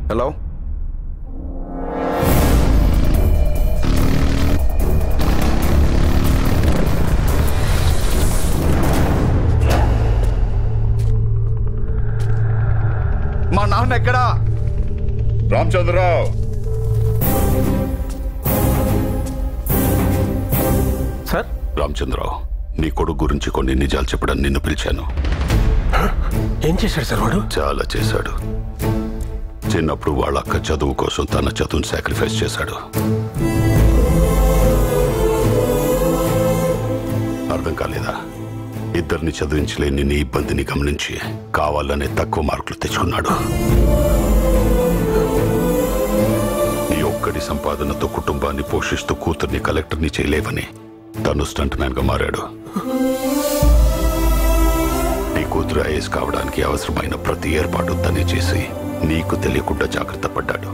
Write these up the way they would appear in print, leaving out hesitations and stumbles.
Hello మా నాన్న ఎక్కడా? రామచంద్రరావు, సార్. రామచంద్రరావు, నీ కొడుకు గురించి కొన్ని నిజాలు చెప్పడం నిన్ను పిలిచాను. ఏం చేశాడు సార్ వాడు? చాలా చేశాడు. చిన్నప్పుడు వాళ్ళ అక్క చదువు కోసం తన చదువును సాక్రిఫైస్ చేశాడు. అర్థం కాలేదా? ఇద్దరిని చదివించలేని నీ ఇబ్బందిని గమనించి కావాలనే తక్కువ మార్కులు తెచ్చుకున్నాడు. నీ ఒక్కడి సంపాదనతో కుటుంబాన్ని పోషిస్తూ కూతుర్ని కలెక్టర్ని చేయలేవని తను స్టంట్ మ్యాన్ గా మారాడు. నీ కూతురు ఐఏఎస్ కావడానికి అవసరమైన ప్రతి ఏర్పాటు తనే చేసి నీకు తెలియకుండా జాగ్రత్త పడ్డాడు.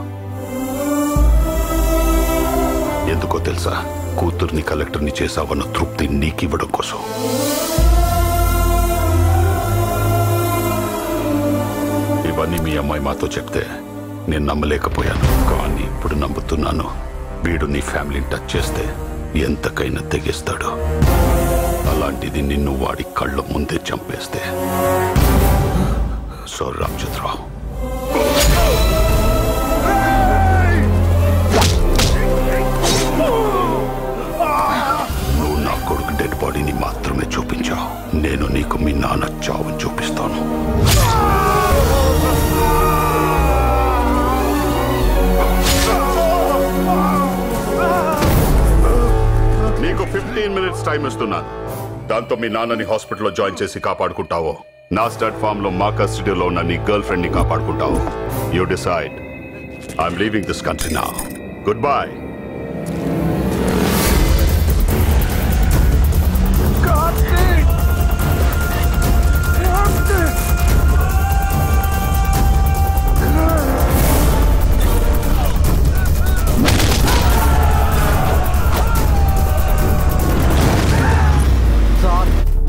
ఎందుకో తెలుసా? కూతుర్ని కలెక్టర్ని చేశావన్న తృప్తి నీకివ్వడం కోసం. ఇవన్నీ మీ అమ్మాయి మాతో చెప్తే నేను నమ్మలేకపోయాను, కానీ ఇప్పుడు నమ్ముతున్నాను. వీడు నీ ఫ్యామిలీని టచ్ చేస్తే ఎంతకైనా తెగిస్తాడు. అలాంటిది నిన్ను వాడి కళ్ళ ముందే చంపేస్తే. సో రామచంద్రరావు, నువ్వు నా కొడుకు డెడ్ బాడీని మాత్రమే చూపించావు. నేను నీకు మీ నాన్న చావుని చూపిస్తాను. నీకు 15 minutes టైం ఇస్తున్నాను. దాంతో మీ నాన్నని హాస్పిటల్లో జాయిన్ చేసి కాపాడుకుంటావో, నా స్టడ్ ఫామ్ లో మా కస్టడీలో ఉన్న నీ గర్ల్ ఫ్రెండ్ ని కాపాడుకుంటావు. You decide. I'm leaving this country now. Good bye.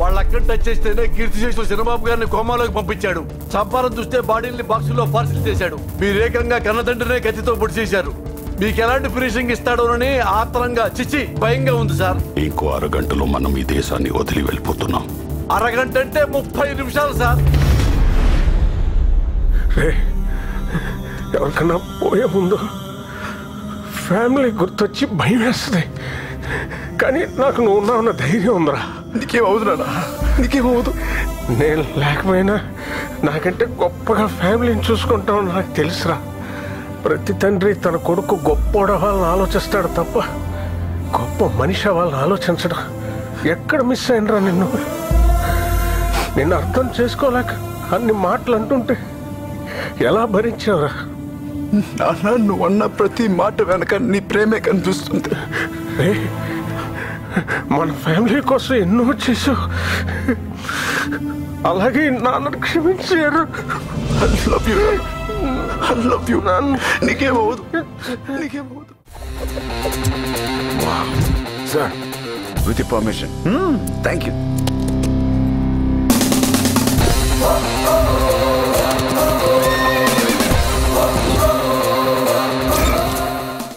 వాళ్ళక్కడ టచ్ చేస్తేనే కీర్తి చేసిన చంద్రబాబు గారిని కోమాలోకి పంపించాడు. చంపాలని చూస్తే బాడీని బాక్సుల్లో పార్సిల్ చేశాడు. మీరు ఏకంగా కన్నతండ్రినే కత్తితో పొడి చేశారు. మీకు ఎలాంటి ఫినిషింగ్ ఇస్తాడోనని ఆత్రంగా, చిచ్చి, భయంగా ఉంది సార్. ఇంకో అరగంటలో మనం ఈ దేశాన్ని వదిలి వెళ్ళిపోతున్నాం. అరగంట అంటే 30 నిమిషాలు సార్. ఎవరికన్నా పోయే ముందు ఫ్యామిలీ గుర్తొచ్చి భయం వేస్తుంది, కానీ నాకు నువ్వు ఉన్నావున్న ధైర్యం ఉందిరా. నీకేమవుతున్నా? నీకేమవుతు? నేను లేకపోయినా నాకంటే గొప్పగా ఫ్యామిలీని చూసుకుంటావు నాకు తెలుసురా. ప్రతి తండ్రి తన కొడుకు గొప్ప వాళ్ళని ఆలోచిస్తాడు తప్ప గొప్ప మనిషి వాళ్ళని ఆలోచించడం. ఎక్కడ మిస్ అయినరా నిన్ను అర్థం చేసుకోలేక అన్ని మాటలు అంటుంటే ఎలా భరించావురా? నాన్న, నువ్వన్న ప్రతి మాట వెనక నీ ప్రేమే కనిపిస్తుంది. మన ఫ్యామిలీ కోసం ఎన్నో చేసావు, అలాగే నాన్నను క్షమించారు. I love you. నీకేమవుదు? నీకేమవుదు? Sir, with your permission. Thank you.